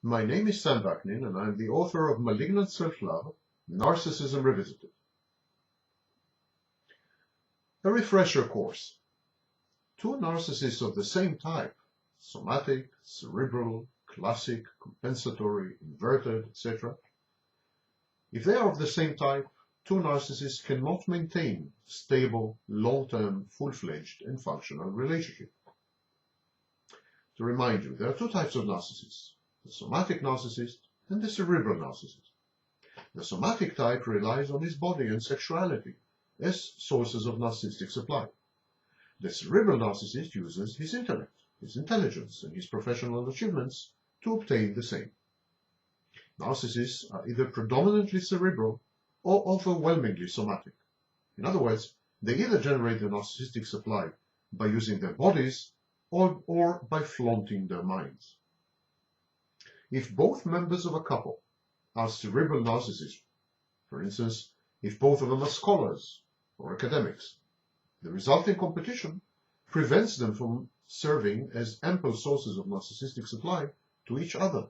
My name is Sam Vaknin, and I'm the author of Malignant Self-Love, Narcissism Revisited. A refresher course. Two narcissists of the same type, somatic, cerebral, classic, compensatory, inverted, etc. If they are of the same type, two narcissists cannot maintain stable, long-term, full-fledged, and functional relationship. To remind you, there are two types of narcissists: the somatic narcissist and the cerebral narcissist. The somatic type relies on his body and sexuality as sources of narcissistic supply. The cerebral narcissist uses his intellect, his intelligence, and his professional achievements to obtain the same. Narcissists are either predominantly cerebral or overwhelmingly somatic. In other words, they either generate the narcissistic supply by using their bodies or by flaunting their minds. If both members of a couple are cerebral narcissists, for instance, if both of them are scholars or academics, the resulting competition prevents them from serving as ample sources of narcissistic supply to each other.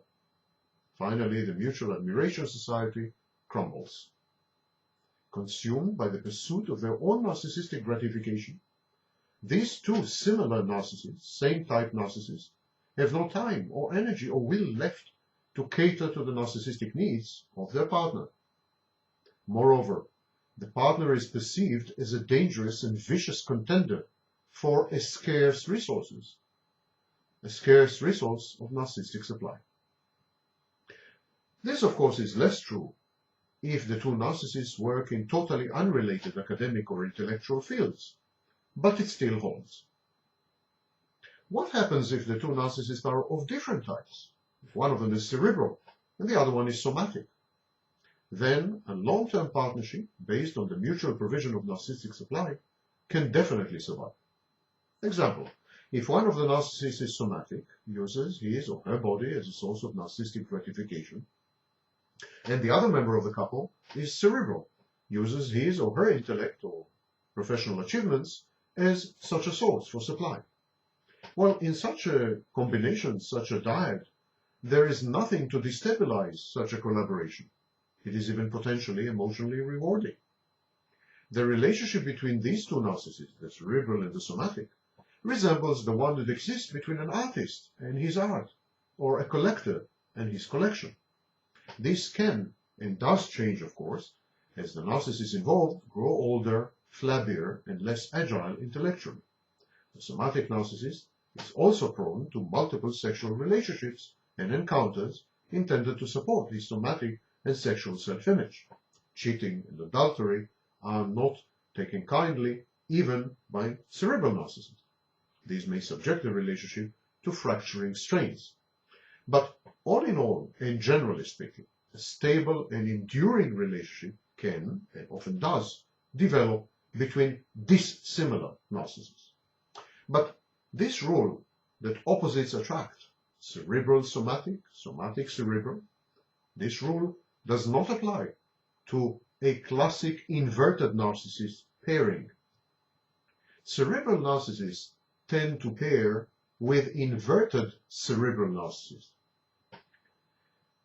Finally, the mutual admiration society crumbles. Consumed by the pursuit of their own narcissistic gratification, these two similar narcissists, same-type narcissists, have no time or energy or will left to cater to the narcissistic needs of their partner. Moreover, the partner is perceived as a dangerous and vicious contender for a scarce resource of narcissistic supply. This, of course, is less true if the two narcissists work in totally unrelated academic or intellectual fields, but it still holds. What happens if the two narcissists are of different types? If one of them is cerebral and the other one is somatic? Then a long-term partnership based on the mutual provision of narcissistic supply can definitely survive. Example, if one of the narcissists is somatic, uses his or her body as a source of narcissistic gratification, and the other member of the couple is cerebral, uses his or her intellect or professional achievements as such a source for supply. Well, in such a combination, such a dyad, there is nothing to destabilize such a collaboration. It is even potentially emotionally rewarding. The relationship between these two narcissists, the cerebral and the somatic, resembles the one that exists between an artist and his art, or a collector and his collection. This can and does change, of course, as the narcissists involved grow older, flabbier, and less agile intellectually. The somatic narcissist is also prone to multiple sexual relationships and encounters intended to support his somatic and sexual self-image. Cheating and adultery are not taken kindly even by cerebral narcissists. These may subject the relationship to fracturing strains. But all in all, and generally speaking, a stable and enduring relationship can, and often does, develop between dissimilar narcissists. But this rule that opposites attract, cerebral-somatic, somatic-cerebral, this rule does not apply to a classic inverted narcissist pairing. Cerebral narcissists tend to pair with inverted cerebral narcissists.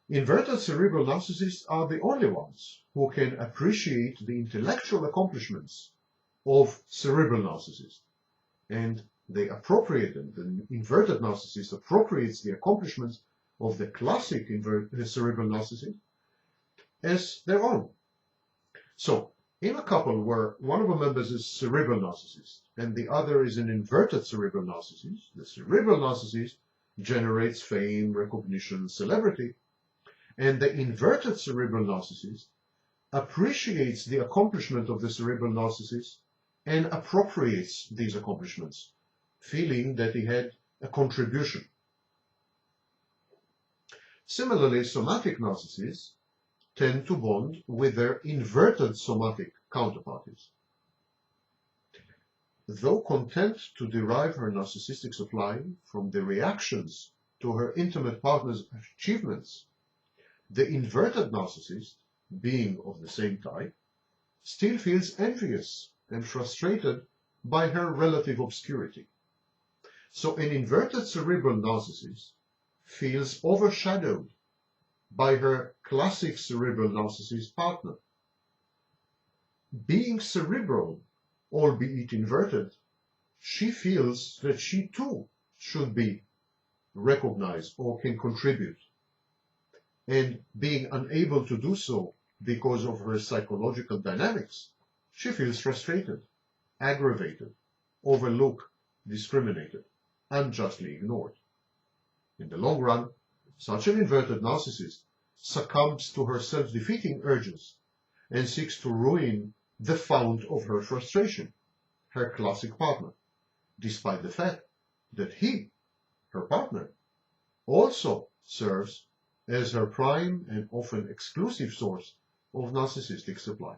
Inverted cerebral narcissists are the only ones who can appreciate the intellectual accomplishments of cerebral narcissists, and they appropriate them. The inverted narcissist appropriates the accomplishments of the classic cerebral narcissist as their own. So, in a couple where one of the members is cerebral narcissist and the other is an inverted cerebral narcissist, the cerebral narcissist generates fame, recognition, celebrity, and the inverted cerebral narcissist appreciates the accomplishment of the cerebral narcissist and appropriates these accomplishments, feeling that he had a contribution. Similarly, somatic narcissists tend to bond with their inverted somatic counterparties. Though content to derive her narcissistic supply from the reactions to her intimate partner's achievements, the inverted narcissist, being of the same type, still feels envious and frustrated by her relative obscurity. So an inverted cerebral narcissist feels overshadowed by her classic cerebral narcissist partner. Being cerebral, albeit inverted, she feels that she too should be recognized or can contribute. And being unable to do so because of her psychological dynamics, she feels frustrated, aggravated, overlooked, discriminated, unjustly ignored. In the long run, such an inverted narcissist succumbs to her self-defeating urges and seeks to ruin the fount of her frustration, her classic partner, despite the fact that he, her partner, also serves as her prime and often exclusive source of narcissistic supply.